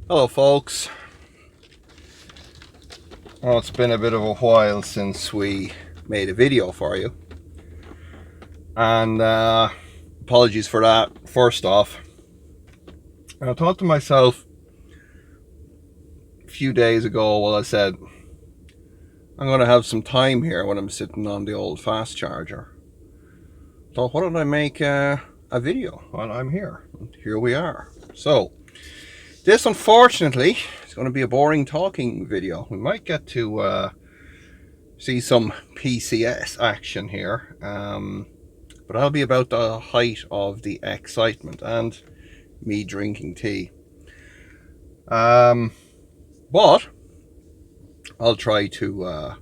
Hello folks. Well, it's been a bit of a while since we made a video for you, and apologies for that first off. And I thought to myself a few days ago, well, I said I'm going to have some time here when I'm sitting on the old fast charger. So why don't I make a video while I'm here? And here we are. So this, unfortunately, is going to be a boring talking video. We might get to see some PCS action here, but that'll be about the height of the excitement and me drinking tea. But I'll try to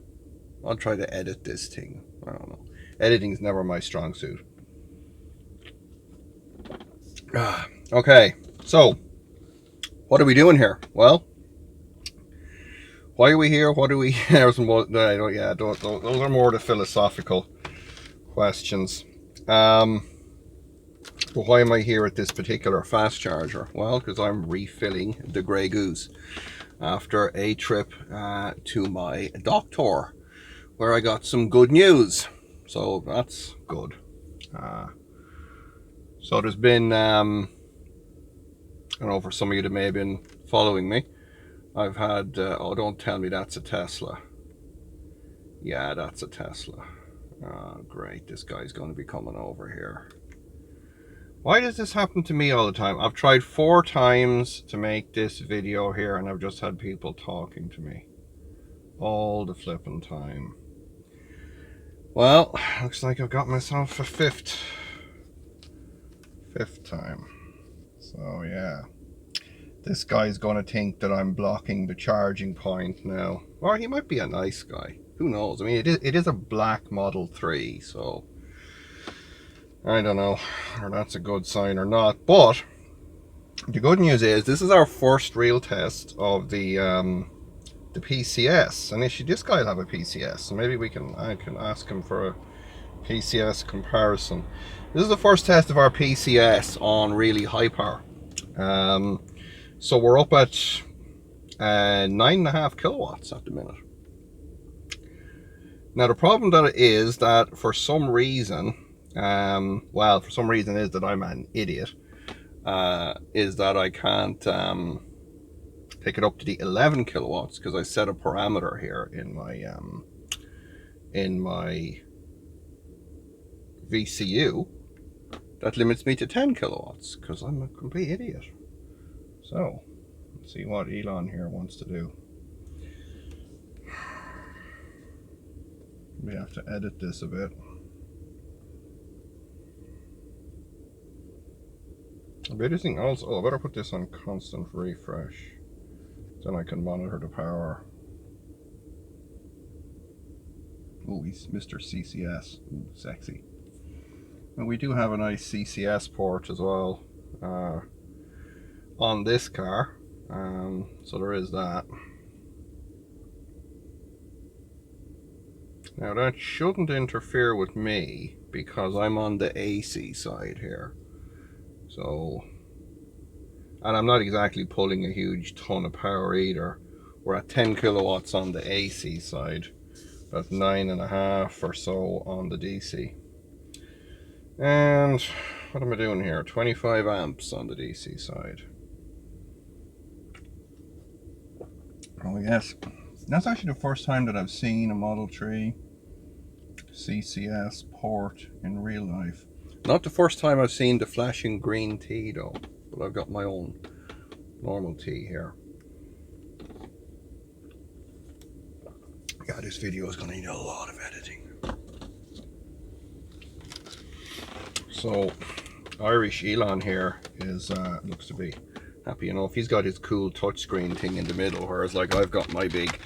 edit this thing. I don't know. Editing's never my strong suit. Okay, so what are we doing here? Well, why are we here? What do we? Those are more the philosophical questions. But why am I here at this particular fast charger? Well, because I'm refilling the Grey Goose after a trip to my doctor, where I got some good news. So that's good. So there's been, I don't know, for some of you that may have been following me, I've had, oh, don't tell me that's a Tesla. Yeah, that's a Tesla. Great, this guy's going to be coming over here. Why does this happen to me all the time? I've tried 4 times to make this video here, and I've just had people talking to me all the flipping time. Well, looks like I've got myself a fifth time. So yeah, this guy's going to think that I'm blocking the charging point now. Or he might be a nice guy. Who knows? I mean, it is a black Model 3, so I don't know if that's a good sign or not. But the good news is this is our first real test of the PCS. And actually, this guy will have a PCS, so maybe I can ask him for a PCS comparison. This is the first test of our PCS on really high power. So we're up at 9.5 kilowatts at the minute. Now the problem that it is that for some reason, for some reason is that I'm an idiot, is that I can't take it up to the 11 kilowatts because I set a parameter here in my VCU that limits me to 10 kilowatts because I'm a complete idiot. So let's see what Elon here wants to do. We have to edit this a bit. I better put this on constant refresh. Then I can monitor the power. Oh, he's Mr. CCS. Ooh, sexy. And we do have a nice CCS port as well on this car. So there is that. Now that shouldn't interfere with me because I'm on the AC side here. So, and I'm not exactly pulling a huge ton of power either. We're at 10 kilowatts on the AC side. That's 9.5 or so on the DC. And what am I doing here? 25 amps on the DC side. Oh yes, that's actually the first time that I've seen a Model 3 CCS port in real life. Not the first time I've seen the flashing green tea though, but I've got my own normal tea here. Yeah, this video is going to need a lot of editing. So Irish Elon here is looks to be happy enough. He's got his cool touchscreen thing in the middle, whereas like I've got my big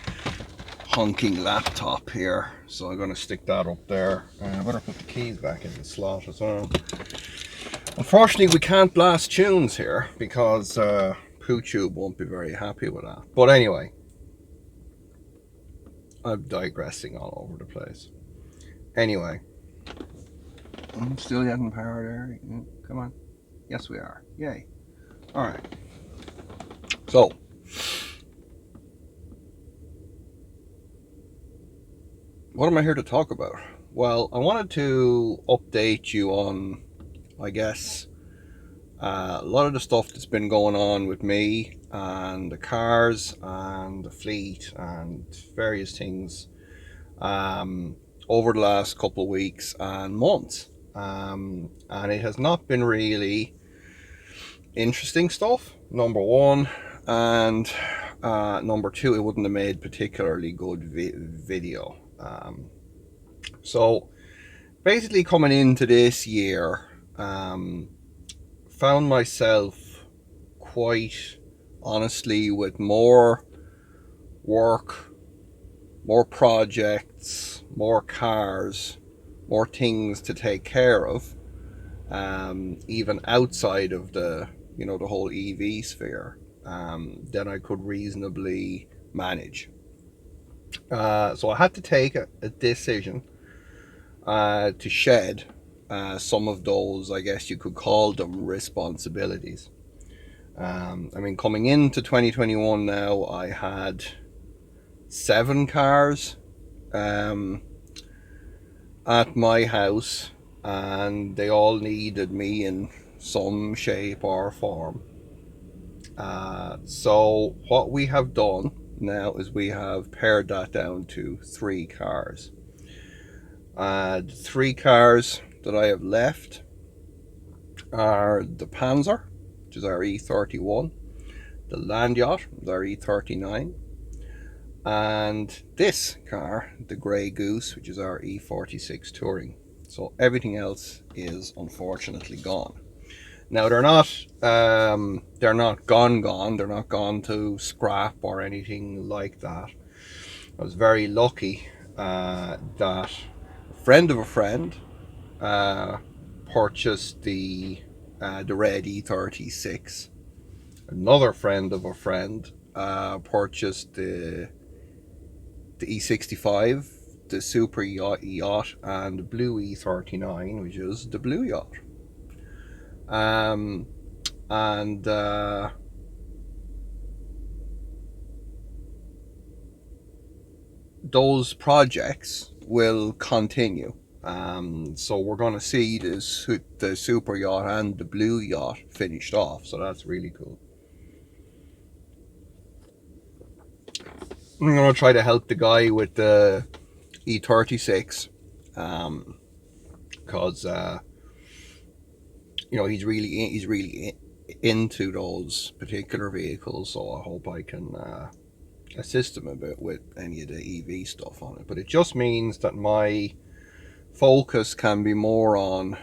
honking laptop here. So I'm going to stick that up there. I better put the keys back in the slot as well. Unfortunately, we can't blast tunes here because PooTube won't be very happy with that. But anyway, I'm digressing all over the place. Anyway, I'm still getting power there. Come on. Yes, we are. Yay. All right. So what am I here to talk about? Well, I wanted to update you on, I guess, a lot of the stuff that's been going on with me and the cars and the fleet and various things um, over the last couple of weeks and months. And it has not been really interesting stuff, number one. And number two, it wouldn't have made particularly good video. So basically, coming into this year, found myself quite honestly with more work, more projects, more cars, more things to take care of, even outside of the whole EV sphere, than I could reasonably manage. So I had to take a decision to shed some of those, I guess you could call them, responsibilities. I mean, coming into 2021 now, I had 7 cars at my house, and they all needed me in some shape or form. So what we have done now is we have pared that down to 3 cars. The 3 cars that I have left are the Panzer, which is our E31, the Land Yacht, our E39, and this car, the Grey Goose, which is our E46 Touring. So everything else is unfortunately gone. Now they're not gone. They're not gone to scrap or anything like that. I was very lucky that a friend of a friend purchased the red E36. Another friend of a friend purchased the E65, the Super Yacht, and the blue E39, which is the Blue Yacht. And those projects will continue. So we're going to see the Super Yacht and the Blue Yacht finished off. So that's really cool. I'm going to try to help the guy with the E36, because he's really into those particular vehicles. So I hope I can assist him a bit with any of the EV stuff on it. But it just means that my focus can be more on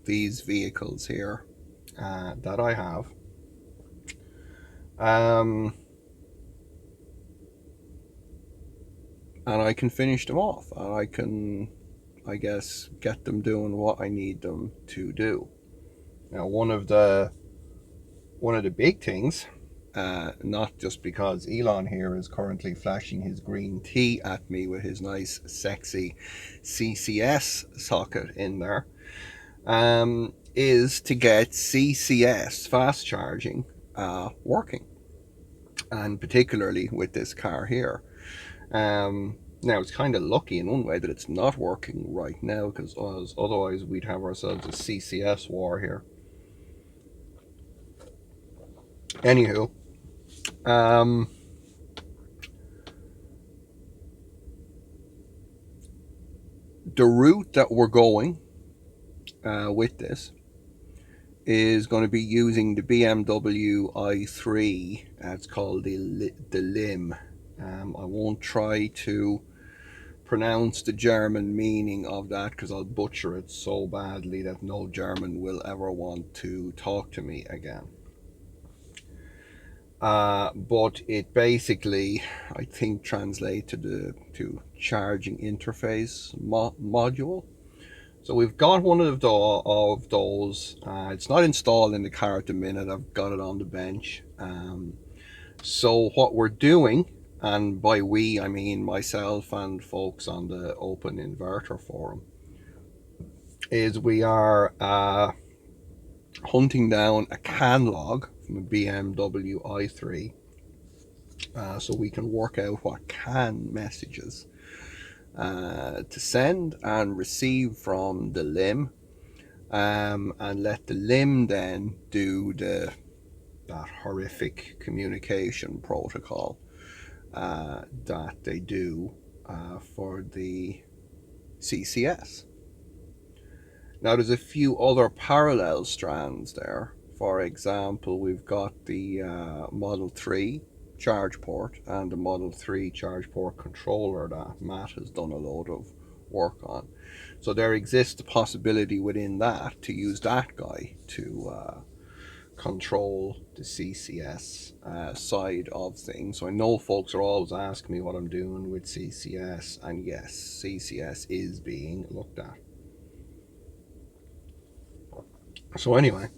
these vehicles here that I have. And I can finish them off, and I can, I guess, get them doing what I need them to do. Now, one of the big things, not just because Elon here is currently flashing his green tea at me with his nice, sexy CCS socket in there, is to get CCS fast charging working, and particularly with this car here. Now it's kind of lucky in one way that it's not working right now, because otherwise we'd have ourselves a CCS war here. Anywho, the route that we're going with this is going to be using the BMW i3. It's called the Lim. I won't try to pronounce the German meaning of that, because I'll butcher it so badly that no German will ever want to talk to me again. But it basically, I think, translates to charging interface module. So we've got one of those. It's not installed in the car at the minute. I've got it on the bench. So what we're doing, and by we I mean myself and folks on the Open Inverter forum, is we are hunting down a CAN log from a BMW i3, so we can work out what CAN messages to send and receive from the limb, and let the limb then do that horrific communication protocol that they do for the CCS. Now there's a few other parallel strands there. For example, we've got the Model 3 charge port and the Model 3 charge port controller that Matt has done a load of work on. So there exists a possibility within that to use that guy to control the CCS side of things. So I know folks are always asking me what I'm doing with CCS, and yes, CCS is being looked at. So anyway,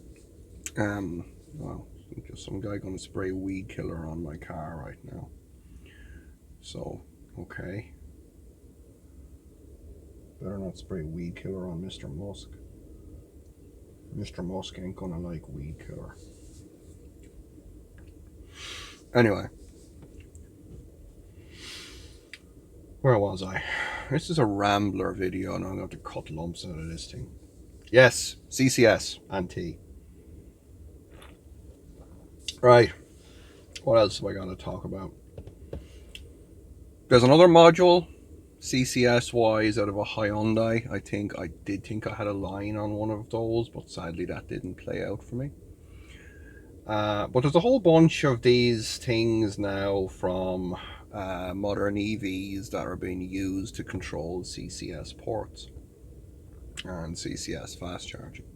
well, just some guy going to spray weed killer on my car right now. So, okay. Better not spray weed killer on Mr. Musk. Mr. Musk ain't gonna like weed killer. Anyway, where was I? This is a rambler video, and I'm going to cut lumps out of this thing. Yes, CCS and T. Right. What else have I got to talk about? There's another module, CCS wise, out of a Hyundai. I did think I had a line on one of those, but sadly that didn't play out for me. But there's a whole bunch of these things now from modern EVs that are being used to control CCS ports and CCS fast charging.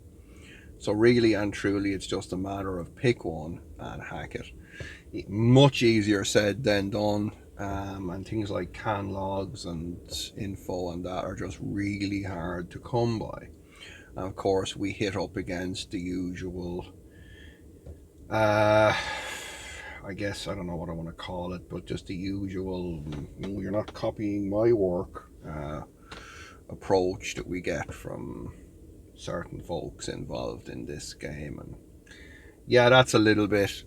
So really and truly, it's just a matter of pick one and hack it. Much easier said than done, and things like CAN logs and info and that are just really hard to come by. And of course, we hit up against the usual, I guess, I don't know what I want to call it, but just the usual, you're not copying my work approach that we get from certain folks involved in this game. And yeah, that's a little bit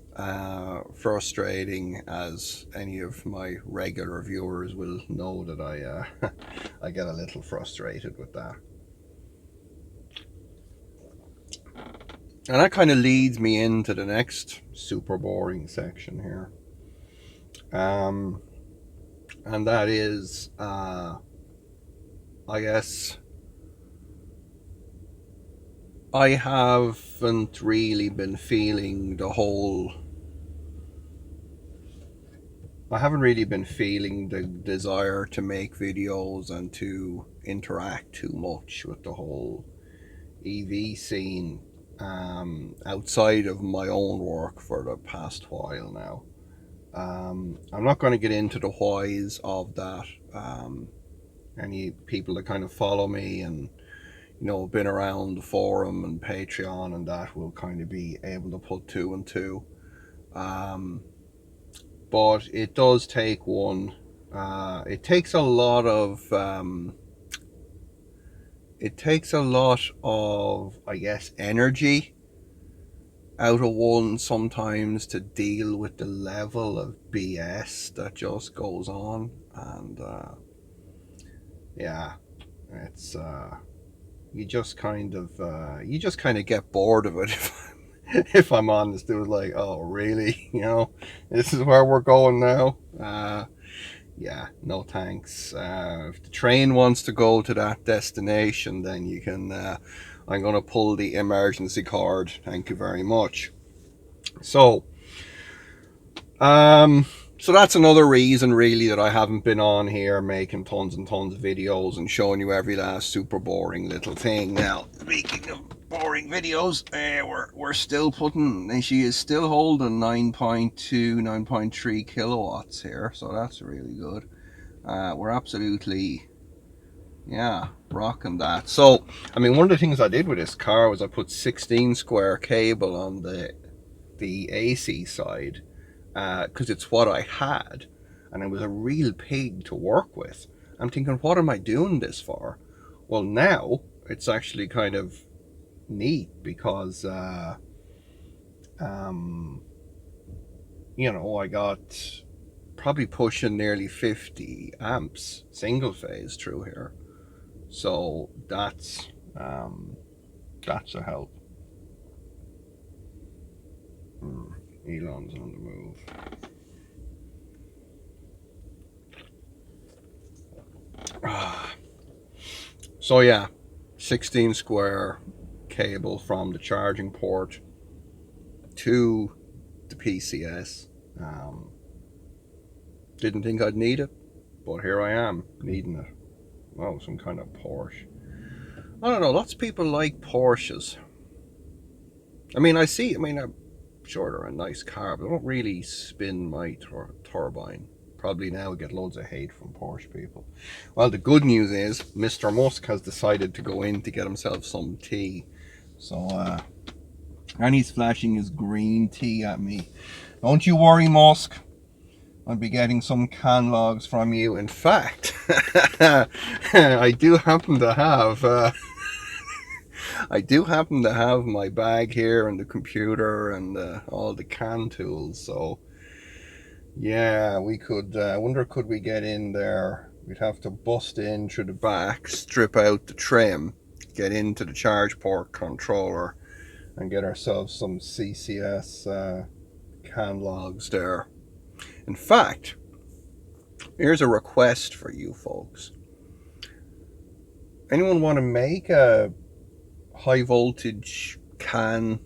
frustrating, as any of my regular viewers will know that I get a little frustrated with that. And that kind of leads me into the next super boring section here. And that is, I guess, I haven't really been feeling the desire to make videos and to interact too much with the whole EV scene outside of my own work for the past while now. I'm not going to get into the whys of that. Any people that kind of follow me and been around the forum and Patreon and that will kind of be able to put two and two. But it does take one. It takes a lot of, I guess, energy out of one sometimes to deal with the level of BS that just goes on. And yeah, it's you just kind of get bored of it if I'm honest. It was like, oh really, this is where we're going now. Yeah, no thanks. If the train wants to go to that destination, then you can I'm gonna pull the emergency cord, thank you very much. So so that's another reason really that I haven't been on here making tons and tons of videos and showing you every last super boring little thing. Now, speaking of boring videos, we're still she is still holding 9.2, 9.3 kilowatts here, so that's really good. We're absolutely, yeah, rocking that. So, I mean, one of the things I did with this car was I put 16 square cable on the AC side, because it's what I had, and it was a real pig to work with. I'm thinking, what am I doing this for? Well, now it's actually kind of neat because I got probably pushing nearly 50 amps single phase through here. So that's a help. Elon's on the move. So yeah, 16 square cable from the charging port to the PCS. Didn't think I'd need it, but here I am needing it. Oh, some kind of Porsche. I don't know, lots of people like Porsches. I mean, I'm sure they're a nice car, but they don't really spin my turbine. Probably now get loads of hate from Porsche people. Well, the good news is Mr. Musk has decided to go in to get himself some tea. So, and he's flashing his green tea at me. Don't you worry, Musk. I'll be getting some can logs from you. In fact, I do happen to have my bag here and the computer and all the can tools. So yeah, we could. I wonder, could we get in there? We'd have to bust in through the back, strip out the trim, get into the charge port controller, and get ourselves some CCS can logs there. In fact, here's a request for you folks. Anyone want to make a high voltage can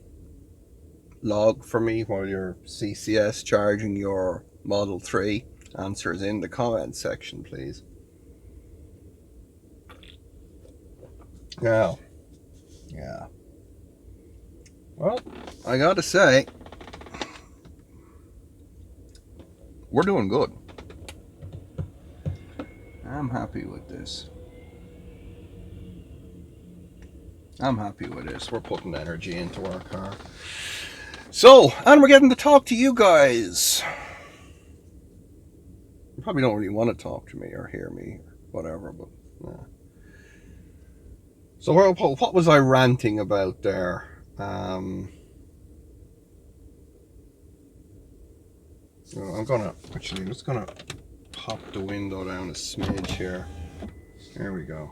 log for me while you're CCS charging your Model 3? Answers in the comment section, please. Now, yeah. Well, I gotta say, we're doing good. I'm happy with this. We're putting energy into our car. So, and we're getting to talk to you guys. You probably don't really want to talk to me or hear me or whatever, but yeah. So what was I ranting about there? I'm just gonna pop the window down a smidge here. There we go.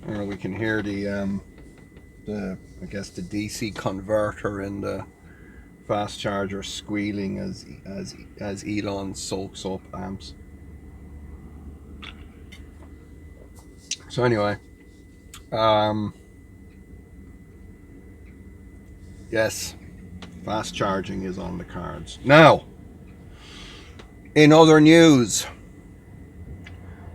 Or we can hear the I guess the DC converter in the fast charger squealing as Elon soaks up amps. So anyway, yes, fast charging is on the cards. Now, in other news,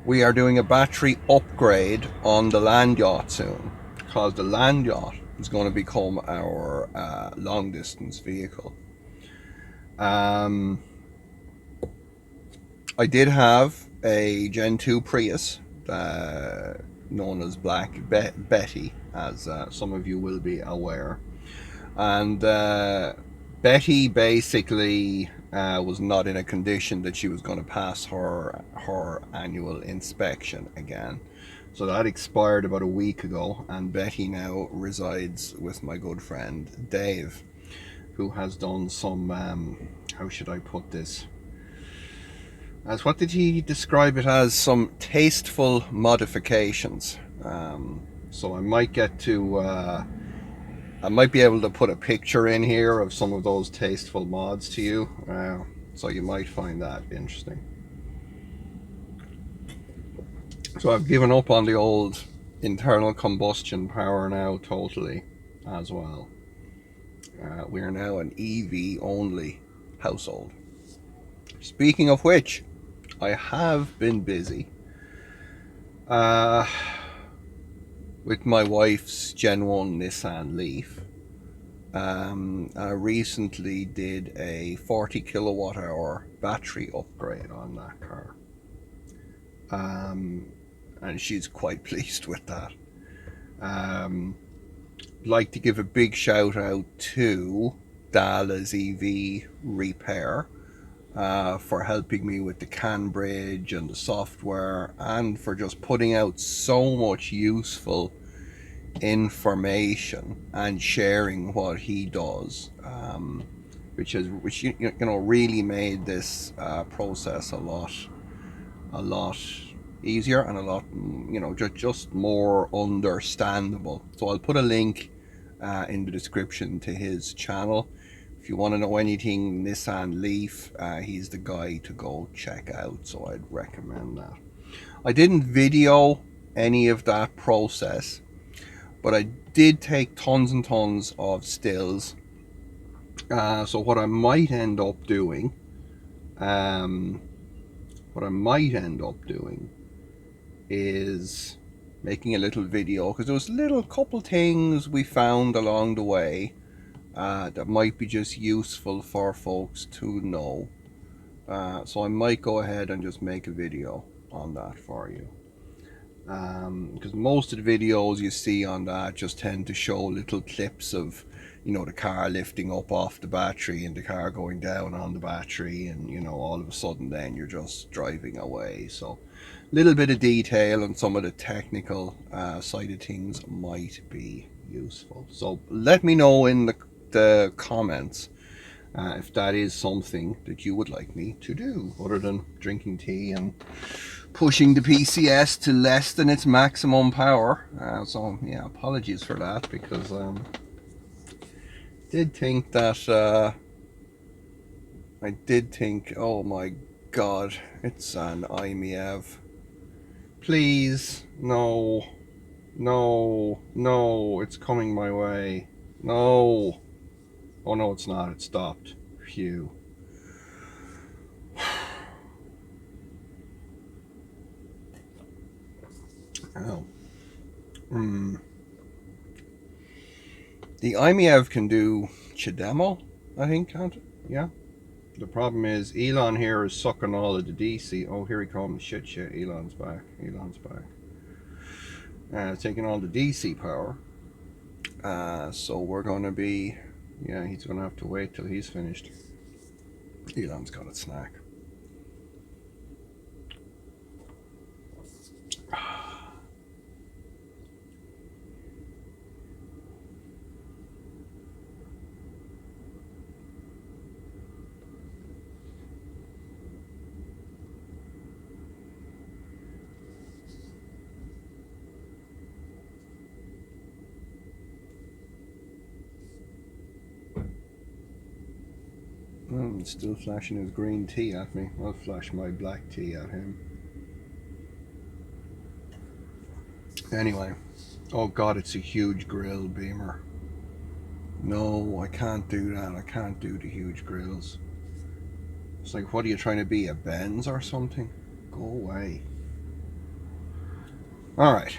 we are doing a battery upgrade on the land yacht soon, because the land yacht is going to become our long distance vehicle. I did have a Gen 2 Prius, known as Black Betty, as some of you will be aware. And Betty basically was not in a condition that she was going to pass her annual inspection again. So that expired about a week ago, and Betty now resides with my good friend Dave, who has done some, how should I put this? What did he describe it as? Some tasteful modifications. So I might get to, I might be able to put a picture in here of some of those tasteful mods to you. So you might find that interesting. So I've given up on the old internal combustion power now totally as well. We are now an EV only household. Speaking of which, I have been busy with my wife's Gen 1 Nissan Leaf. I recently did a 40 kilowatt hour battery upgrade on that car. And she's quite pleased with that. Like to give a big shout out to Dala's EV Repair for helping me with the CAN bridge and the software, and for just putting out so much useful information and sharing what he does. which you know really made this process a lot easier and a lot, you know, just more understandable. So I'll put a link in the description to his channel. If you want to know anything Nissan Leaf, he's the guy to go check out, so I'd recommend that. I didn't video any of that process, but I did take tons and tons of stills. So what I might end up doing, is making a little video, because there was little couple things we found along the way that might be just useful for folks to know. So I might go ahead and just make a video on that for you. Because most of the videos you see on that just tend to show little clips of, you know, the car lifting up off the battery and the car going down on the battery, and, you know, all of a sudden then you're just driving away. So a little bit of detail on some of the technical side of things might be useful. So let me know in the comments if that is something that you would like me to do, other than drinking tea and pushing the PCS to less than its maximum power. So yeah, apologies for that, because did think that I did think, oh my god, it's an IMEV. Please, no, it's coming my way. No. Oh no, it's not, it stopped. Phew. Oh. The IMEV can do ChaDeMo, I think, can't it? Yeah. The problem is Elon here is sucking all of the DC. Oh, here he comes. Shit. Elon's back. Taking all the DC power. So we're going to be... Yeah, he's going to have to wait till he's finished. Elon's got a snack. He's still flashing his green tea at me. I'll flash my black tea at him. Anyway. Oh god, it's a huge grill, Beamer. No, I can't do that. I can't do the huge grills. It's like, what are you trying to be, a Benz or something? Go away. Alright.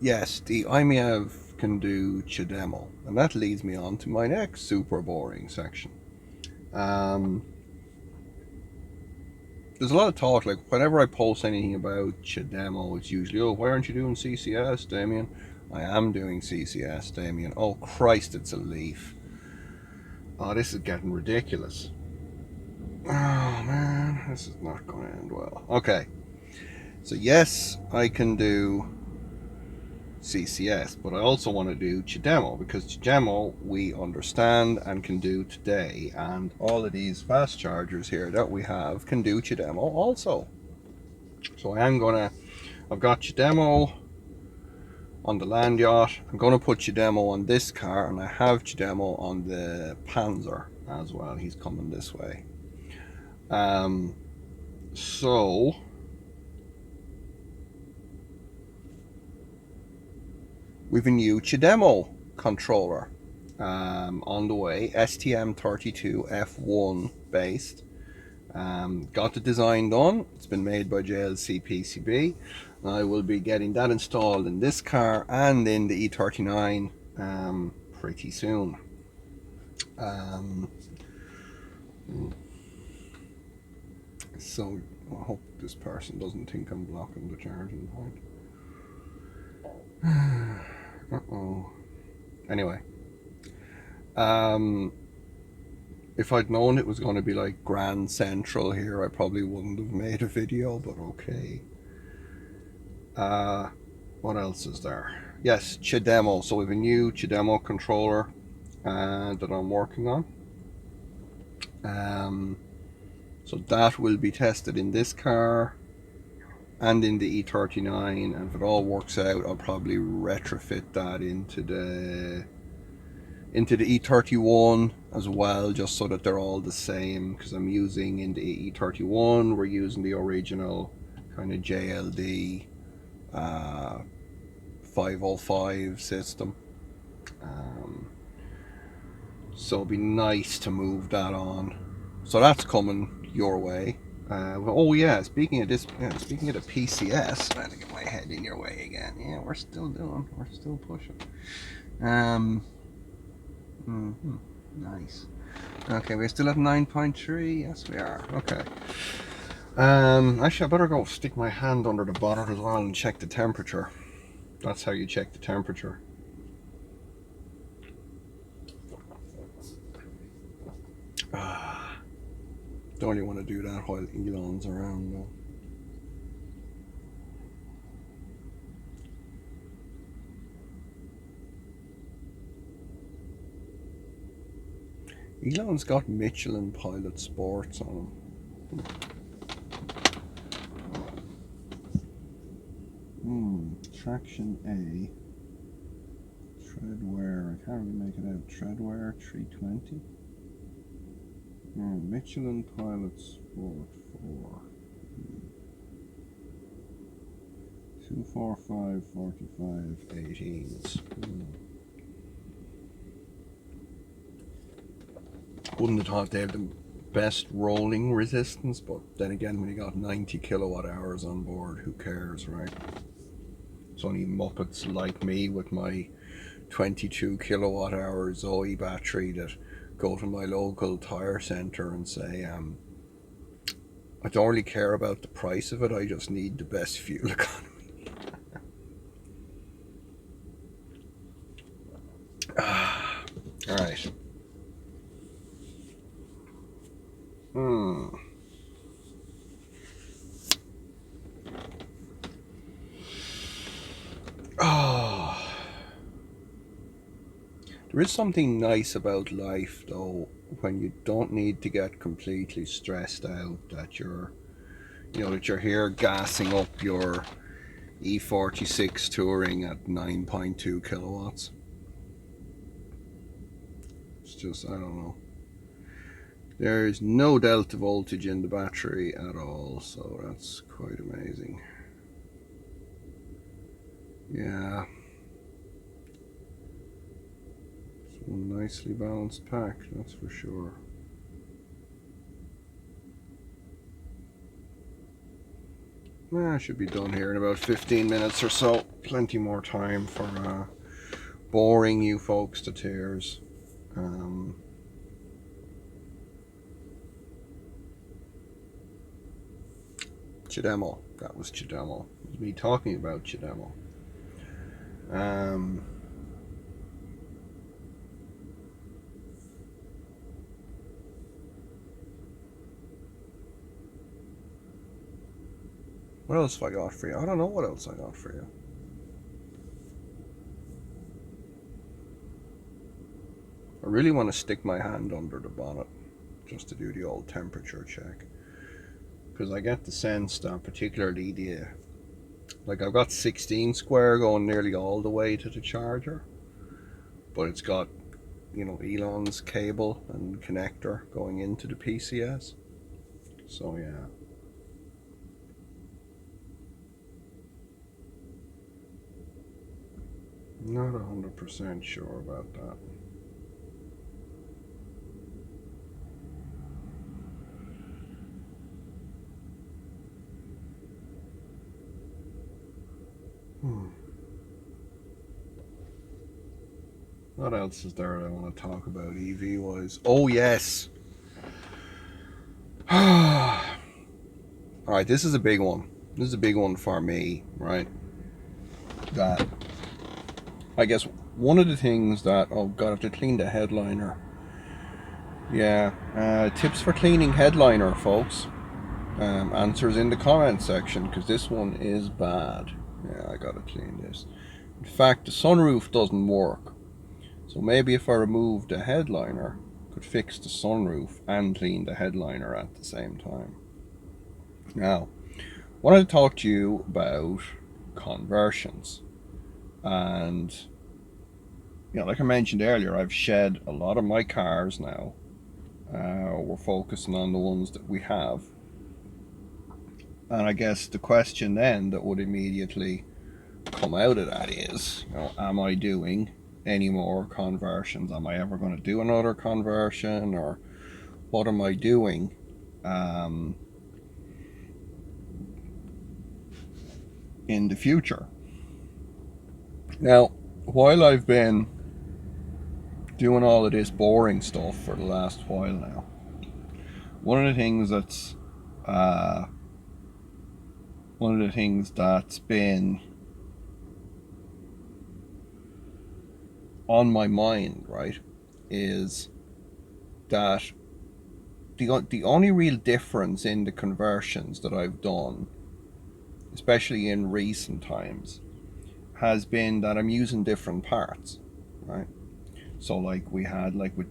Yes, the IMEV can do ChaDeMo, and that leads me on to my next super boring section. There's a lot of talk, like whenever I post anything about ChaDeMo, it's usually, oh, why aren't you doing CCS, Damien? I am doing CCS, Damien. Oh Christ, it's a Leaf. Oh, this is getting ridiculous. Oh man, this is not going to end well. Okay, so yes, I can do CCS, but I also want to do ChaDeMo, because ChaDeMo we understand and can do today, and all of these fast chargers here that we have can do ChaDeMo also. So I've got ChaDeMo on the Land Yacht. I'm going to put ChaDeMo on this car, and I have ChaDeMo on the Panzer as well. He's coming this way. So we've a new ChaDeMo controller on the way, STM32F1 based. Got the design done. It's been made by JLC PCB. I will be getting that installed in this car and in the E39 pretty soon. So I hope this person doesn't think I'm blocking the charging point. Uh-oh. Anyway, if I'd known it was going to be like Grand Central here, I probably wouldn't have made a video, but okay. What else is there? Yes, ChaDeMo. So we have a new ChaDeMo controller that I'm working on. So that will be tested in this car and in the E39, and if it all works out, I'll probably retrofit that into the E31 as well, just so that they're all the same, because I'm using in the E31, we're using the original kind of JLD 505 system. So it'd be nice to move that on. So that's coming your way. Oh yeah, speaking of this, speaking of the PCS, I had to get my head in your way again. Yeah, we're still pushing. Nice. Okay, we're still at 9.3. Yes, we are. Okay. Actually, I better go stick my hand under the bonnet as well and check the temperature. That's how you check the temperature. Don't really want to do that while Elon's around though. Elon's got Michelin Pilot Sports on him. Traction A. Treadwear, I can't really make it out. Treadwear 320. Michelin Pilot Sport 4. 245 45 18s. Wouldn't have thought they had the best rolling resistance, but then again, when you got 90 kilowatt hours on board, who cares, right? It's only muppets like me with my 22 kilowatt hour Zoe battery that go to my local tire center and say, I don't really care about the price of it, I just need the best fuel economy. All right. There is something nice about life, though, when you don't need to get completely stressed out that you're here gassing up your E46 Touring at 9.2 kilowatts. It's just, I don't know. There's no delta voltage in the battery at all, so that's quite amazing. Yeah. It's one nicely balanced pack, that's for sure. I should be done here in about 15 minutes or so. Plenty more time for boring you folks to tears. ChaDeMo. That was ChaDeMo. It was me talking about ChaDeMo. What else have I got for you? I don't know what else I got for you. I really want to stick my hand under the bonnet just to do the old temperature check, because I get the sense that particularly I've got 16 square going nearly all the way to the charger, but it's got, Elon's cable and connector going into the PCS. So yeah. Not 100% sure about that. What else is there that I want to talk about EV wise? Oh yes. Alright, this is a big one. This is a big one for me, right? That I guess one of the things that, oh god, I have to clean the headliner. Yeah, tips for cleaning headliner, folks. Answers in the comments section, because this one is bad. Yeah, I gotta clean this. In fact, the sunroof doesn't work. So maybe if I removed the headliner, I could fix the sunroof and clean the headliner at the same time. Now, I wanted to talk to you about conversions. And, like I mentioned earlier, I've shed a lot of my cars now. We're focusing on the ones that we have. And I guess the question then that would immediately come out of that is, am I doing any more conversions? Am I ever going to do another conversion, or what am I doing? In the future. Now, while I've been doing all of this boring stuff for the last while now, one of the things that's been on my mind, right, is that the only real difference in the conversions that I've done, especially in recent times, has been that I'm using different parts, right? So like we had, like with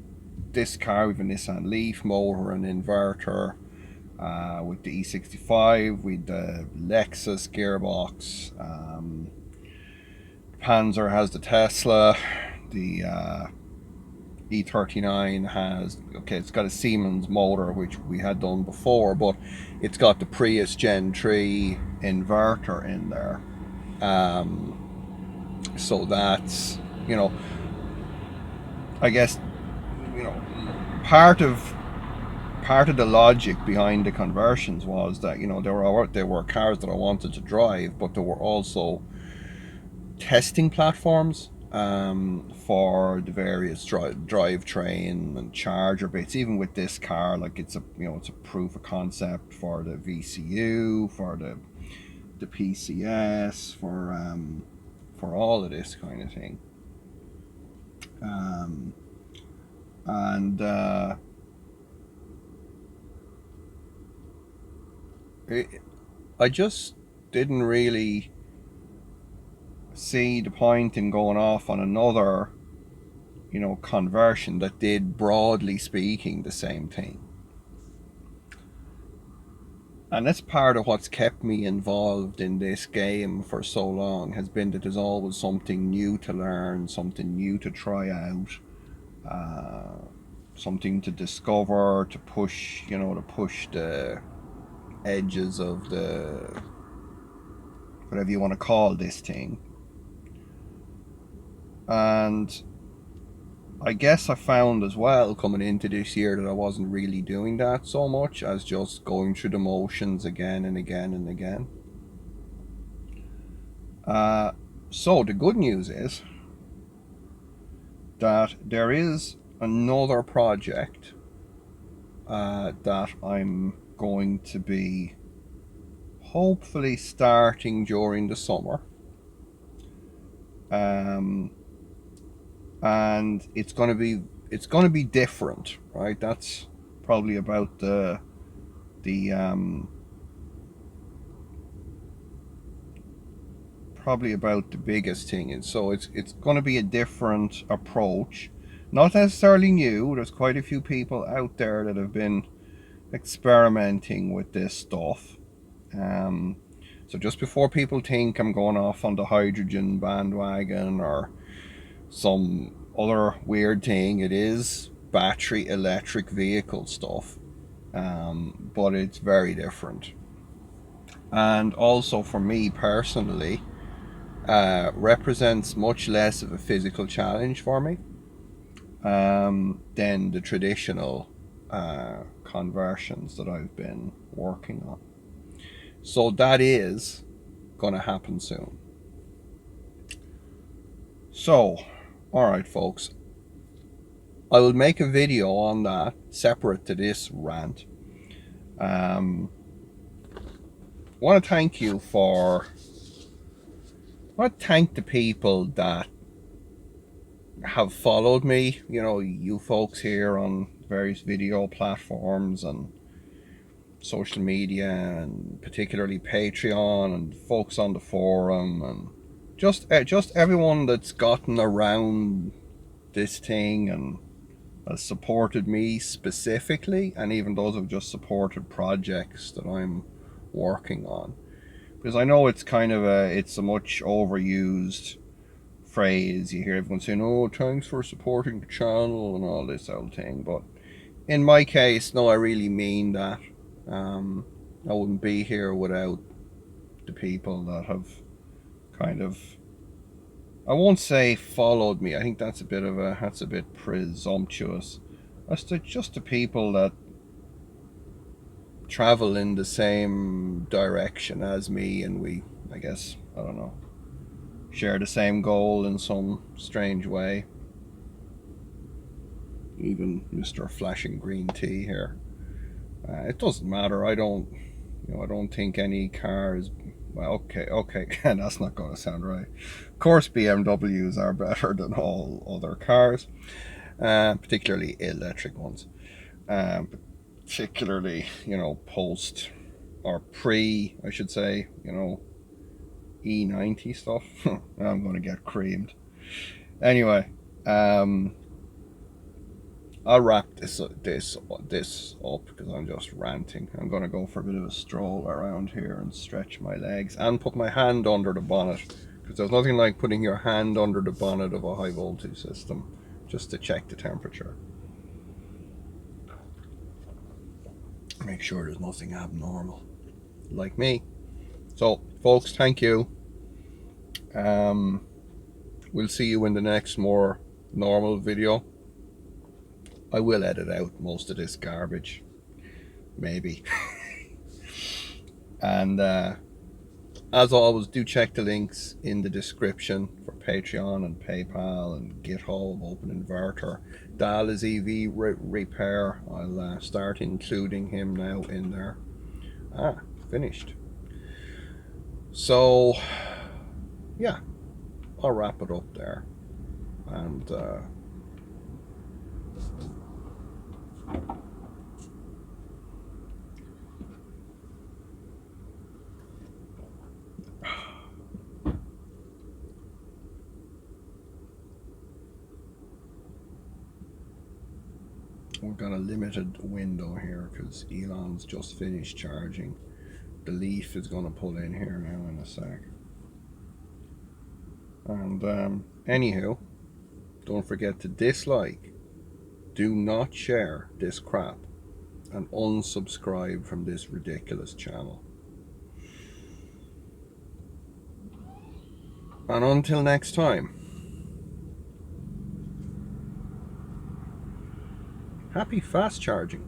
this car, we have a Nissan Leaf motor and inverter. With the E65, with the Lexus gearbox. Panzer has the Tesla. The E39 has, it's got a Siemens motor, which we had done before, but it's got the Prius Gen 3 inverter in there. So that's, I guess, part of the logic behind the conversions was that, there were cars that I wanted to drive, but there were also testing platforms for the various drivetrain and charger bits. Even with this car, like it's a proof of concept for the VCU, for the PCS, for all of this kind of thing. I just didn't really see the point in going off on another, conversion that did, broadly speaking, the same thing. And that's part of what's kept me involved in this game for so long, has been that there's always something new to learn, something new to try out, something to discover, to push, to push the edges of the, whatever you want to call this thing. And I guess I found as well, coming into this year, that I wasn't really doing that so much as just going through the motions again and again and again. So the good news is that there is another project that I'm going to be hopefully starting during the summer. And it's going to be different, right? That's probably about the biggest thing. And so it's going to be a different approach, not necessarily new. There's quite a few people out there that have been experimenting with this stuff. So just before people think I'm going off on the hydrogen bandwagon or some other weird thing, it is battery electric vehicle stuff, but it's very different. And also for me personally, represents much less of a physical challenge for me than the traditional conversions that I've been working on. So that is going to happen soon. So, alright folks, I will make a video on that separate to this rant. I want to thank the people that have followed me, you folks here on various video platforms and social media, and particularly Patreon, and folks on the forum, and just everyone that's gotten around this thing and has supported me specifically, and even those have just supported projects that I'm working on. Because I know it's kind of it's a much overused phrase. You hear everyone saying, "Oh, thanks for supporting the channel" and all this old thing. But in my case, no, I really mean that. I wouldn't be here without the people that have kind of, I won't say followed me. I think that's a bit presumptuous. That's just the people that travel in the same direction as me, and we, I guess, I don't know, share the same goal in some strange way. Even Mr. Flashing Green Tea here. It doesn't matter. I don't think any cars. Well, okay, and that's not going to sound right. Of course, BMWs are better than all other cars, particularly electric ones. Particularly, post or pre, I should say, E90 stuff. I'm going to get creamed. Anyway, I'll wrap this up because I'm just ranting. I'm going to go for a bit of a stroll around here and stretch my legs and put my hand under the bonnet, because there's nothing like putting your hand under the bonnet of a high voltage system just to check the temperature. Make sure there's nothing abnormal, like me. So, folks, thank you. We'll see you in the next more normal video. I will edit out most of this garbage, maybe. And as always, do check the links in the description for Patreon and PayPal and GitHub, Open Inverter, Dal is EV Repair. I'll start including him now in there. Finished. So, yeah, I'll wrap it up there. And we've got a limited window here because Elon's just finished charging. The Leaf is going to pull in here now in a sec. And anywho, don't forget to dislike, do not share this crap, and unsubscribe from this ridiculous channel. And until next time, happy fast charging.